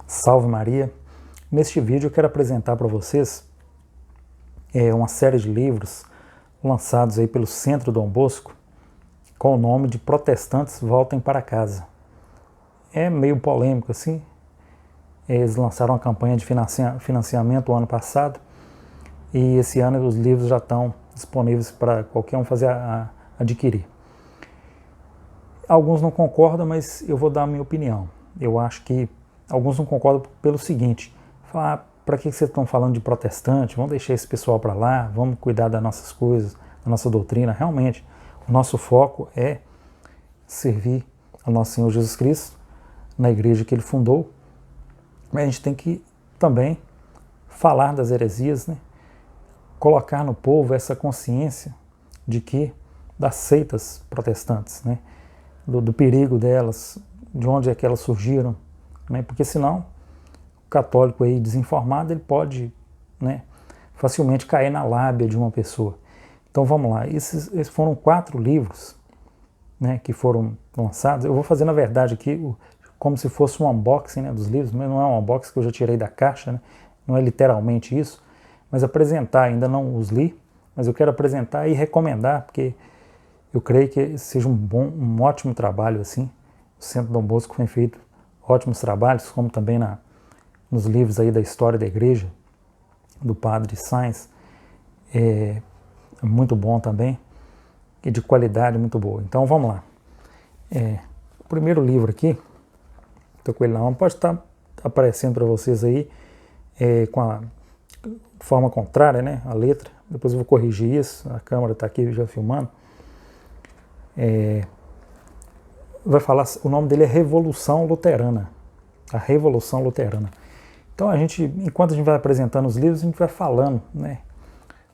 Salve Maria! Neste vídeo eu quero apresentar para vocês uma série de livros lançados aí pelo Centro Dom Bosco com o nome de Protestantes Voltem para Casa. É meio polêmico assim, eles lançaram uma campanha de financiamento o ano passado e esse ano os livros já estão disponíveis para qualquer um adquirir. Alguns não concordam, mas eu vou dar a minha opinião. Eu acho que alguns não concordam pelo seguinte: falar, para que vocês estão falando de protestante? Vamos deixar esse pessoal para lá, vamos cuidar das nossas coisas, da nossa doutrina. Realmente, o nosso foco é servir ao nosso Senhor Jesus Cristo na igreja que ele fundou, mas a gente tem que também falar das heresias, né? Colocar no povo essa consciência de que das seitas protestantes, né? Do perigo delas, de onde é que elas surgiram, né? Porque senão o católico aí desinformado ele pode, né, facilmente cair na lábia de uma pessoa. Então vamos lá, esses foram 4 livros, né, que foram lançados. Eu vou fazer na verdade aqui como se fosse um unboxing, né, dos livros, mas não é um unboxing que eu já tirei da caixa, né? Não é literalmente isso, mas apresentar, ainda não os li, mas eu quero apresentar e recomendar, porque eu creio que seja um ótimo trabalho assim. O Centro Dom Bosco tem feito ótimos trabalhos, como também nos livros aí da história da igreja, do Padre Sainz, é muito bom também, e de qualidade muito boa. Então vamos lá. O primeiro livro aqui, estou com ele na mão, pode estar aparecendo para vocês aí com a forma contrária, né, a letra. Depois eu vou corrigir isso, a câmera está aqui já filmando. Vai falar, o nome dele é Revolução Luterana, a Revolução Luterana. Então enquanto a gente vai apresentando os livros, a gente vai falando, né,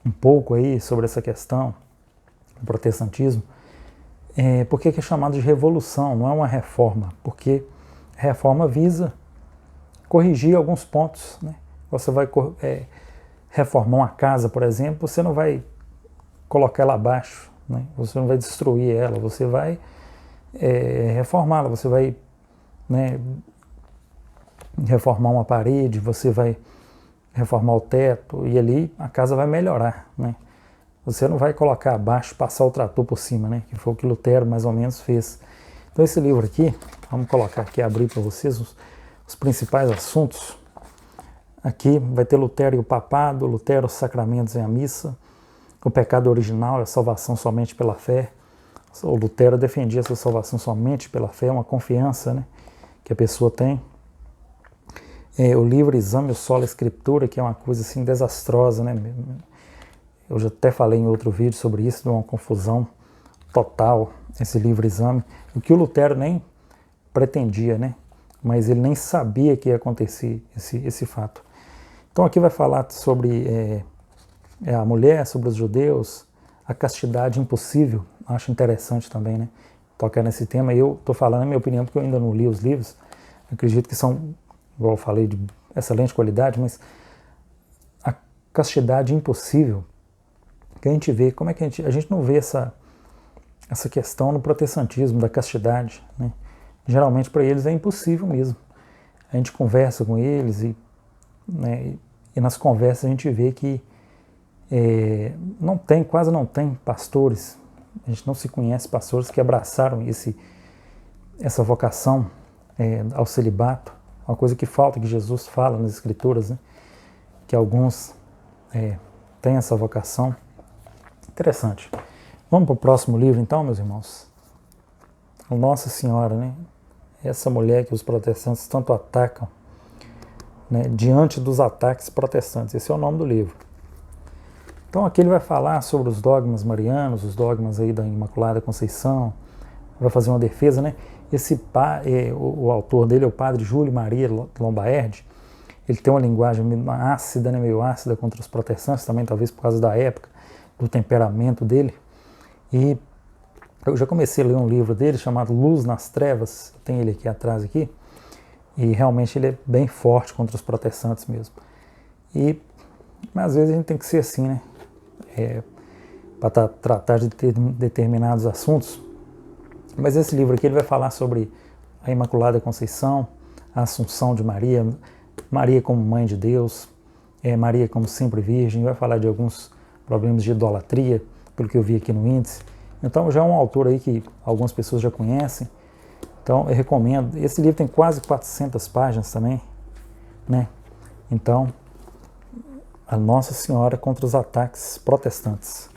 um pouco aí sobre essa questão do protestantismo. Por que é chamado de revolução, não é uma reforma? Porque a reforma visa corrigir alguns pontos, né? Você vai reformar uma casa, por exemplo, você não vai colocar ela abaixo, né? Você não vai destruir ela, você vai reformá-la, você vai, né, reformar uma parede, você vai reformar o teto e ali a casa vai melhorar, né? Você não vai colocar abaixo, passar o trator por cima, né? Que foi o que Lutero mais ou menos fez. Então esse livro aqui, vamos colocar aqui, abrir para vocês os principais assuntos. Aqui vai ter Lutero e o papado, Lutero, os sacramentos e a missa, o pecado original e a salvação somente pela fé. O Lutero defendia essa salvação somente pela fé, uma confiança, né, que a pessoa tem. O livro Exame o Sola Escritura, que é uma coisa assim desastrosa, né? Eu já até falei em outro vídeo sobre isso, de uma confusão total, esse livro Exame. O que o Lutero nem pretendia, né? Mas ele nem sabia que ia acontecer esse fato. Então aqui vai falar sobre a mulher, sobre os judeus, a castidade impossível. Acho interessante também, né, tocar nesse tema. Eu estou falando a minha opinião porque eu ainda não li os livros. Acredito que são, igual eu falei, de excelente qualidade, mas a castidade impossível, que a gente vê, como é que a gente não vê essa questão no protestantismo da castidade, né? Geralmente para eles é impossível mesmo. A gente conversa com eles né, e nas conversas a gente vê que quase não tem pastores, a gente não se conhece pastores que abraçaram essa vocação ao celibato, uma coisa que falta, que Jesus fala nas Escrituras, né, que alguns têm essa vocação. Interessante. Vamos para o próximo livro então, meus irmãos. Nossa Senhora, né? Essa mulher que os protestantes tanto atacam, né, diante dos ataques protestantes. Esse é o nome do livro. Então aqui ele vai falar sobre os dogmas marianos, os dogmas aí da Imaculada Conceição, vai fazer uma defesa, né? O autor dele é o padre Júlio Maria Lombaerdi. Ele tem uma linguagem ácida, né, meio ácida contra os protestantes, também talvez por causa da época, do temperamento dele. E eu já comecei a ler um livro dele chamado Luz nas Trevas, tem ele aqui atrás aqui, e realmente ele é bem forte contra os protestantes mesmo. Mas às vezes a gente tem que ser assim, né? Para tratar de determinados assuntos. Mas esse livro aqui ele vai falar sobre a Imaculada Conceição, a Assunção de Maria, Maria como Mãe de Deus, Maria como sempre virgem, vai falar de alguns problemas de idolatria, pelo que eu vi aqui no índice. Então já é um autor aí que algumas pessoas já conhecem, então eu recomendo. Esse livro tem quase 400 páginas também, né? Então, a Nossa Senhora contra os ataques protestantes.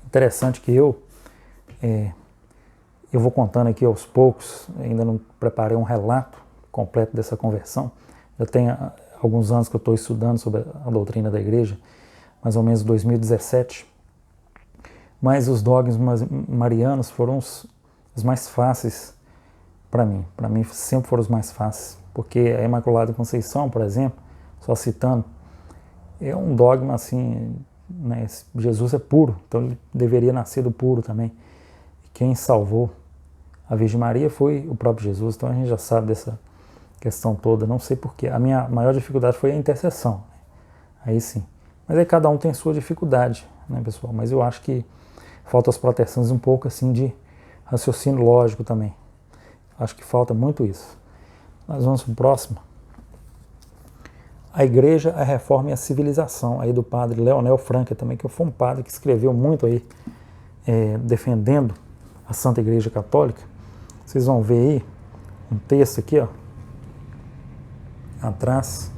Interessante que eu vou contando aqui aos poucos, ainda não preparei um relato completo dessa conversão. Já tem alguns anos que eu estou estudando sobre a doutrina da igreja, mais ou menos 2017. Mas os dogmas marianos foram os mais fáceis para mim. Para mim sempre foram os mais fáceis, porque a Imaculada Conceição, por exemplo, só citando, é um dogma assim, né? Jesus é puro, então ele deveria nascer do puro também. E quem salvou a Virgem Maria foi o próprio Jesus, então a gente já sabe dessa questão toda. Não sei porquê. A minha maior dificuldade foi a intercessão, né? Aí sim. Mas aí cada um tem a sua dificuldade, né, pessoal? Mas eu acho que falta aos protestantes um pouco assim de raciocínio lógico também. Acho que falta muito isso. Nós vamos para o próximo. A Igreja, a Reforma e a Civilização, aí do padre Leonel Franca também, que foi um padre que escreveu muito aí, defendendo a Santa Igreja Católica. Vocês vão ver aí um texto aqui, ó, atrás.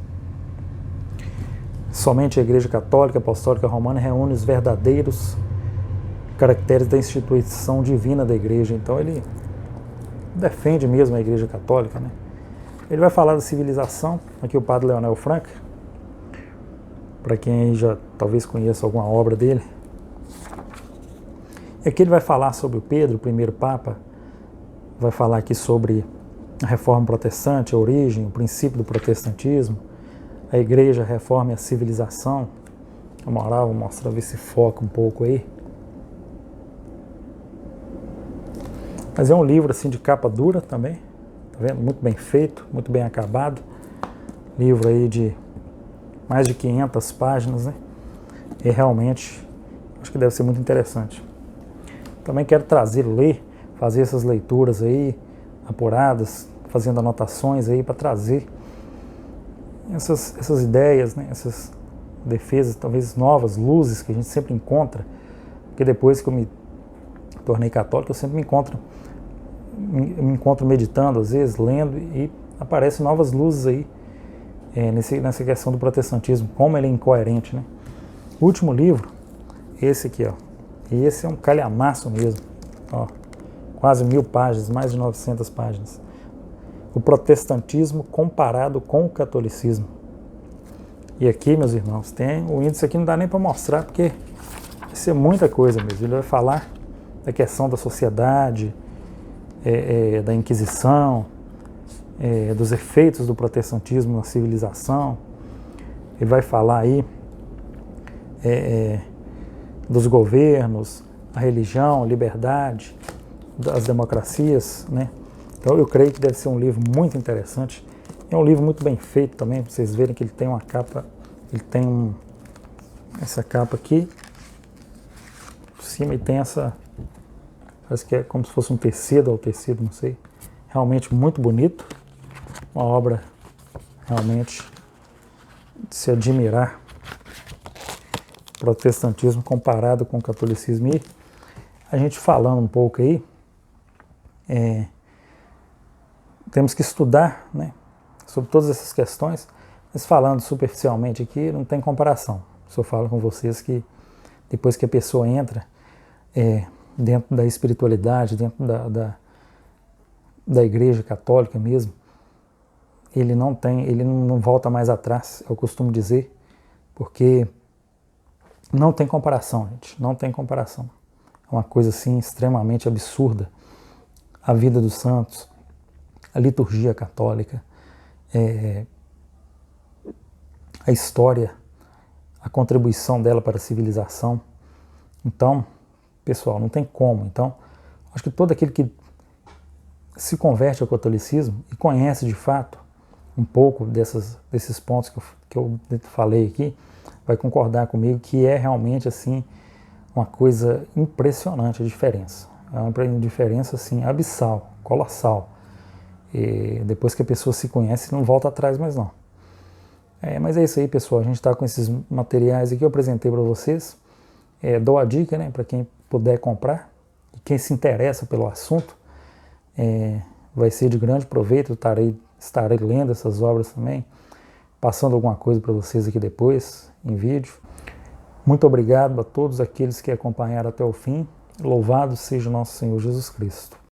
Somente a Igreja Católica Apostólica Romana reúne os verdadeiros caracteres da instituição divina da Igreja. Então ele defende mesmo a Igreja Católica, né? Ele vai falar da civilização, aqui o padre Leonel Franca, para quem aí já talvez conheça alguma obra dele. E aqui ele vai falar sobre o Pedro, o primeiro Papa, vai falar aqui sobre a Reforma Protestante, a origem, o princípio do protestantismo, a Igreja, a Reforma e a Civilização. A moral, vou mostrar, ver se foca um pouco aí. Mas é um livro assim de capa dura também, tá vendo? Muito bem feito, muito bem acabado. Livro aí de mais de 500 páginas, né? E realmente acho que deve ser muito interessante. Também quero fazer essas leituras aí apuradas, fazendo anotações aí para trazer essas ideias, né? Essas defesas, talvez novas luzes que a gente sempre encontra, porque depois que eu me tornei católico, eu sempre me encontro meditando, às vezes, lendo, e aparecem novas luzes aí nessa questão do protestantismo, como ele é incoerente, né? O último livro, esse aqui, ó, e esse é um calhamaço mesmo, ó, quase 1000 páginas, mais de 900 páginas. O protestantismo comparado com o catolicismo. E aqui, meus irmãos, tem o índice aqui, não dá nem para mostrar, porque isso é muita coisa mesmo. Ele vai falar da questão da sociedade, da Inquisição, dos efeitos do protestantismo na civilização. Ele vai falar aí dos governos, a religião, a liberdade, das democracias, né? Então eu creio que deve ser um livro muito interessante. É um livro muito bem feito também, para vocês verem que ele tem uma capa, ele tem essa capa aqui, por cima, e tem essa, parece que é como se fosse um tecido ou tecido, não sei. Realmente muito bonito, uma obra realmente de se admirar. Protestantismo comparado com o catolicismo. E a gente falando um pouco aí, temos que estudar, né, sobre todas essas questões, mas falando superficialmente aqui, não tem comparação. Se eu falo com vocês que depois que a pessoa entra dentro da espiritualidade, dentro da Igreja Católica mesmo, ele não volta mais atrás, eu costumo dizer, porque não tem comparação, gente, não tem comparação. É uma coisa assim extremamente absurda. A vida dos santos, a liturgia católica, a história, a contribuição dela para a civilização. Então, pessoal, não tem como. Então, acho que todo aquele que se converte ao catolicismo e conhece de fato um pouco desses pontos que eu falei aqui, vai concordar comigo que é realmente assim uma coisa impressionante a diferença. É uma diferença assim abissal, colossal. E depois que a pessoa se conhece, não volta atrás mais não. Mas é isso aí, pessoal. A gente está com esses materiais aqui que eu apresentei para vocês. Dou a dica, né, para quem puder comprar. E quem se interessa pelo assunto, vai ser de grande proveito. Estarei lendo essas obras também, passando alguma coisa para vocês aqui depois, em vídeo. Muito obrigado a todos aqueles que acompanharam até o fim. Louvado seja o nosso Senhor Jesus Cristo.